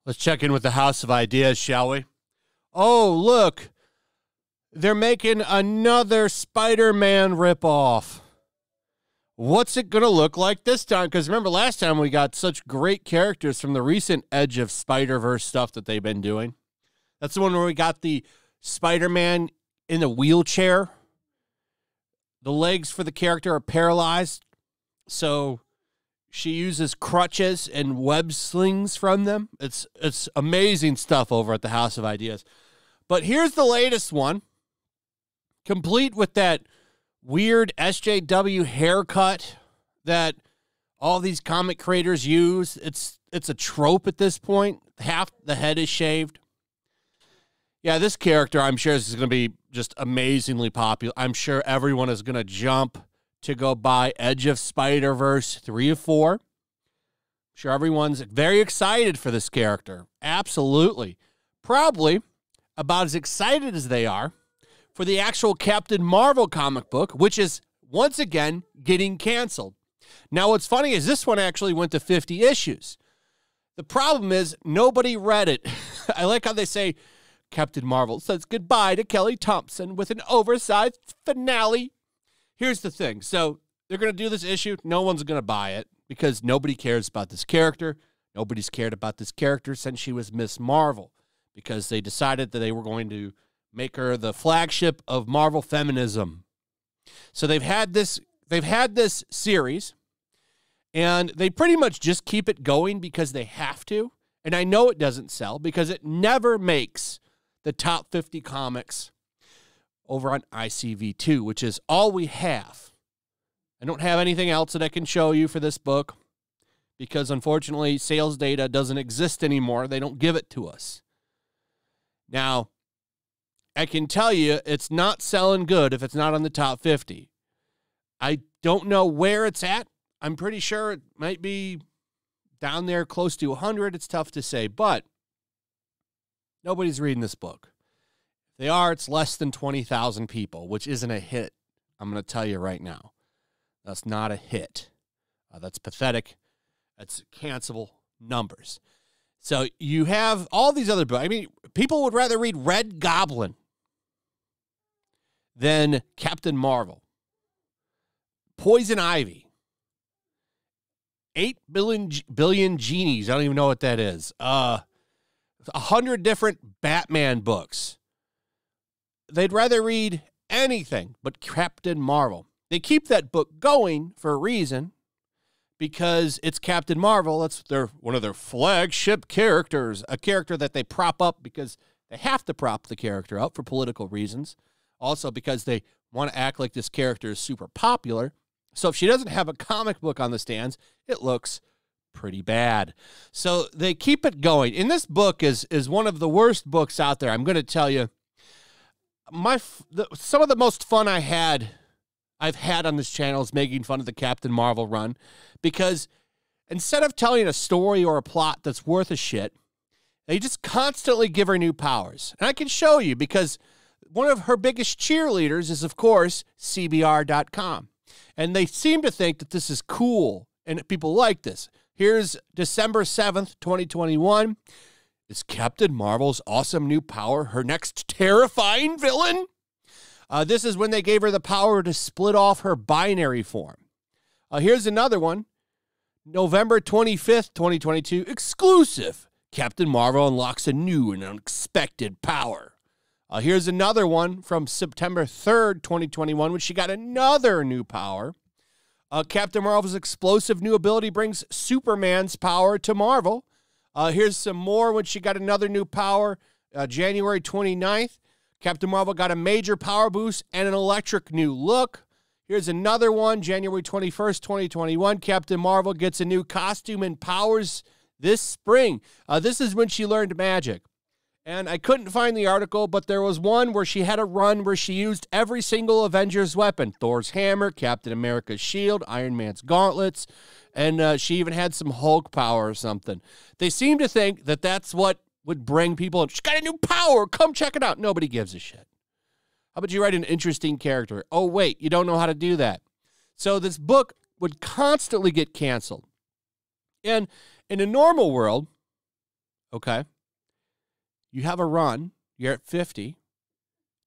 Let's check in with the House of Ideas, shall we? Oh, look. They're making another Spider-Man ripoff. What's it going to look like this time? Because remember, last time we got such great characters from the recent Edge of Spider-Verse stuff that they've been doing. That's the one where we got the Spider-Man in the wheelchair. The legs for the character are paralyzed, so she uses crutches and web slings from them. It's amazing stuff over at the House of Ideas. But here's the latest one, complete with that weird SJW haircut that all these comic creators use. It's a trope at this point. Half the head is shaved. Yeah, this character, I'm sure, is going to be just amazingly popular. I'm sure everyone is going to jump to go buy Edge of Spider-Verse 3 of 4. I'm sure everyone's very excited for this character. Absolutely. Probably about as excited as they are for the actual Captain Marvel comic book, which is, once again, getting canceled. Now, what's funny is this one actually went to 50 issues. The problem is nobody read it. I like how they say, Captain Marvel says goodbye to Kelly Thompson with an oversized finale. Here's the thing. So they're going to do this issue. No one's going to buy it because nobody cares about this character. Nobody's cared about this character since she was Miss Marvel because they decided that they were going to make her the flagship of Marvel feminism. So they've had this series, and they pretty much just keep it going because they have to. And I know it doesn't sell because it never makes the top 50 comics over on ICV2, which is all we have. I don't have anything else that I can show you for this book because, unfortunately, sales data doesn't exist anymore. They don't give it to us. Now, I can tell you it's not selling good if it's not on the top 50. I don't know where it's at. I'm pretty sure it might be down there close to 100. It's tough to say, but nobody's reading this book. If they are, it's less than 20,000 people, which isn't a hit. I'm going to tell you right now. That's not a hit. That's pathetic. That's cancelable numbers. So you have all these other books. I mean, people would rather read Red Goblin than Captain Marvel. Poison Ivy. 8 billion genies. I don't even know what that is. 100 different Batman books. They'd rather read anything but Captain Marvel. They keep that book going for a reason because it's Captain Marvel. That's one of their flagship characters, a character that they prop up because they have to prop the character up for political reasons. Also because they want to act like this character is super popular. So if she doesn't have a comic book on the stands, it looks pretty bad. So they keep it going. And this book is one of the worst books out there. I'm going to tell you, some of the most fun I've had on this channel is making fun of the Captain Marvel run, because instead of telling a story or a plot that's worth a shit, they just constantly give her new powers. And I can show you because one of her biggest cheerleaders is, of course, CBR.com. And they seem to think that this is cool and people like this. Here's December 7th, 2021. Is Captain Marvel's awesome new power her next terrifying villain? This is when they gave her the power to split off her binary form. Here's another one. November 25th, 2022. Exclusive. Captain Marvel unlocks a new and unexpected power. Here's another one from September 3rd, 2021, when she got another new power. Captain Marvel's explosive new ability brings Superman's power to Marvel. Here's some more when she got another new power. January 29th, Captain Marvel got a major power boost and an electric new look. Here's another one, January 21st, 2021. Captain Marvel gets a new costume and powers this spring. This is when she learned magic. And I couldn't find the article, but there was one where she had a run where she used every single Avengers weapon. Thor's hammer, Captain America's shield, Iron Man's gauntlets, and she even had some Hulk power or something. They seem to think that that's what would bring people in. She's got a new power. Come check it out. Nobody gives a shit. How about you write an interesting character? Oh, wait, you don't know how to do that. So this book would constantly get canceled. And in a normal world, okay, you have a run, you're at 50.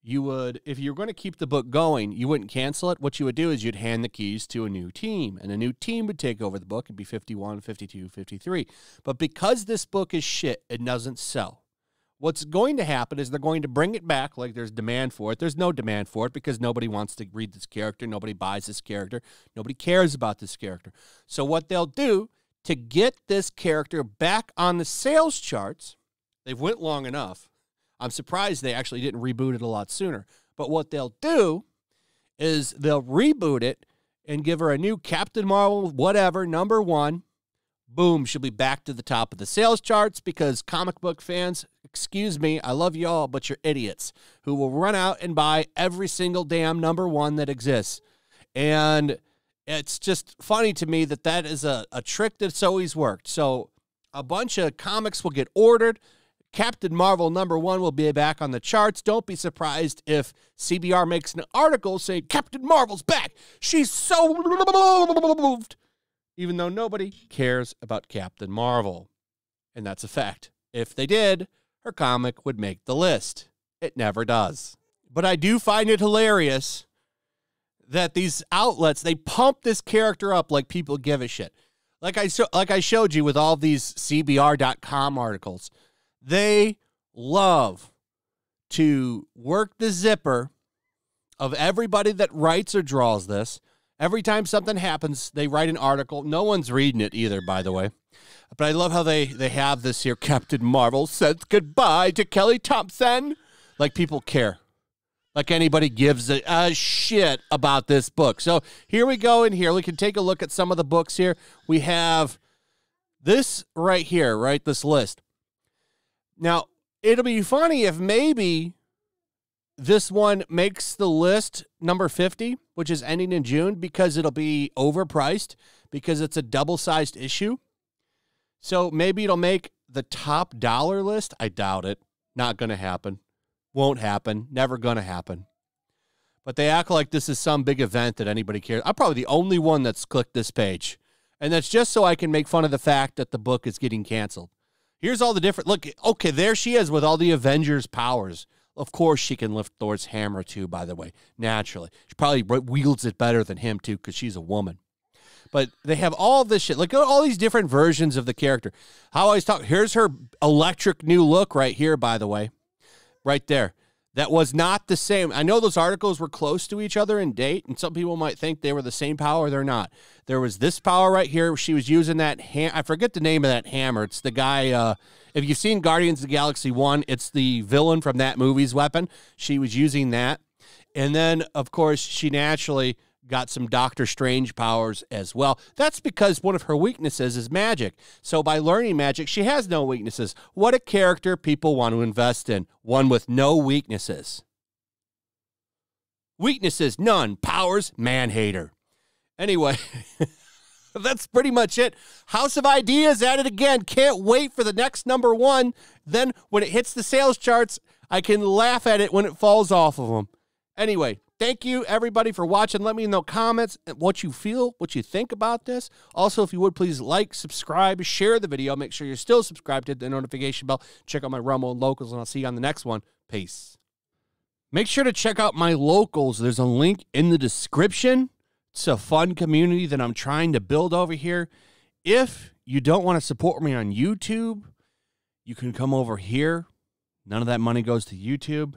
You would, if you're going to keep the book going, you wouldn't cancel it. What you would do is you'd hand the keys to a new team, and a new team would take over the book and be 51, 52, 53. But because this book is shit, it doesn't sell. What's going to happen is they're going to bring it back like there's demand for it. There's no demand for it because nobody wants to read this character. Nobody buys this character. Nobody cares about this character. So what they'll do to get this character back on the sales charts, they've went long enough. I'm surprised they actually didn't reboot it a lot sooner. But what they'll do is they'll reboot it and give her a new Captain Marvel, whatever, #1. Boom, she'll be back to the top of the sales charts because comic book fans, excuse me, I love y'all, but you're idiots who will run out and buy every single damn #1 that exists. And it's just funny to me that that is a trick that's always worked. So a bunch of comics will get ordered. Captain Marvel #1 will be back on the charts. Don't be surprised if CBR makes an article saying Captain Marvel's back. She's so moved. Even though nobody cares about Captain Marvel. And that's a fact. If they did, her comic would make the list. It never does. But I do find it hilarious that these outlets, they pump this character up like people give a shit. Like I showed you with all these CBR.com articles. They love to work the zipper of everybody that writes or draws this. Every time something happens, they write an article. No one's reading it either, by the way. But I love how they have this here. Captain Marvel says goodbye to Kelly Thompson. Like people care. Like anybody gives a shit about this book. So here we go in here. We can take a look at some of the books here. We have this right here, right? This list. Now, it'll be funny if maybe this one makes the list number 50, which is ending in June, because it'll be overpriced because it's a double-sized issue. So maybe it'll make the top dollar list. I doubt it. Not going to happen. Won't happen. Never going to happen. But they act like this is some big event that anybody cares. I'm probably the only one that's clicked this page. And that's just so I can make fun of the fact that the book is getting canceled. Here's all the different, look, okay, there she is with all the Avengers powers. Of course she can lift Thor's hammer too, by the way, naturally. She probably wields it better than him too because she's a woman. But they have all this shit. Look at all these different versions of the character. How I always talk, here's her electric new look right here, by the way. Right there. That was not the same. I know those articles were close to each other in date, and some people might think they were the same power. They're not. There was this power right here. She was using that I forget the name of that hammer. It's the guy, if you've seen Guardians of the Galaxy 1, it's the villain from that movie's weapon. She was using that. And then, of course, she naturally got some Doctor Strange powers as well. That's because one of her weaknesses is magic. So by learning magic, she has no weaknesses. What a character people want to invest in. One with no weaknesses. Weaknesses, none. Powers, man-hater. Anyway, that's pretty much it. House of Ideas at it again. Can't wait for the next #1. Then when it hits the sales charts, I can laugh at it when it falls off of them. Anyway, thank you, everybody, for watching. Let me know in the comments what you feel, what you think about this. Also, if you would, please like, subscribe, share the video. Make sure you're still subscribed, hit the notification bell. Check out my Rumble and Locals, and I'll see you on the next one. Peace. Make sure to check out my Locals. There's a link in the description. It's a fun community that I'm trying to build over here. If you don't want to support me on YouTube, you can come over here. None of that money goes to YouTube.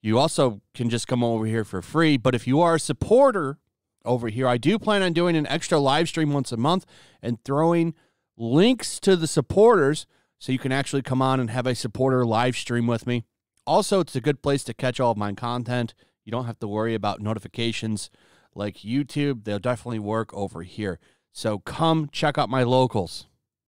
You also can just come over here for free. But if you are a supporter over here, I do plan on doing an extra live stream once a month and throwing links to the supporters so you can actually come on and have a supporter live stream with me. Also, it's a good place to catch all of my content. You don't have to worry about notifications like YouTube. They'll definitely work over here. So come check out my Locals.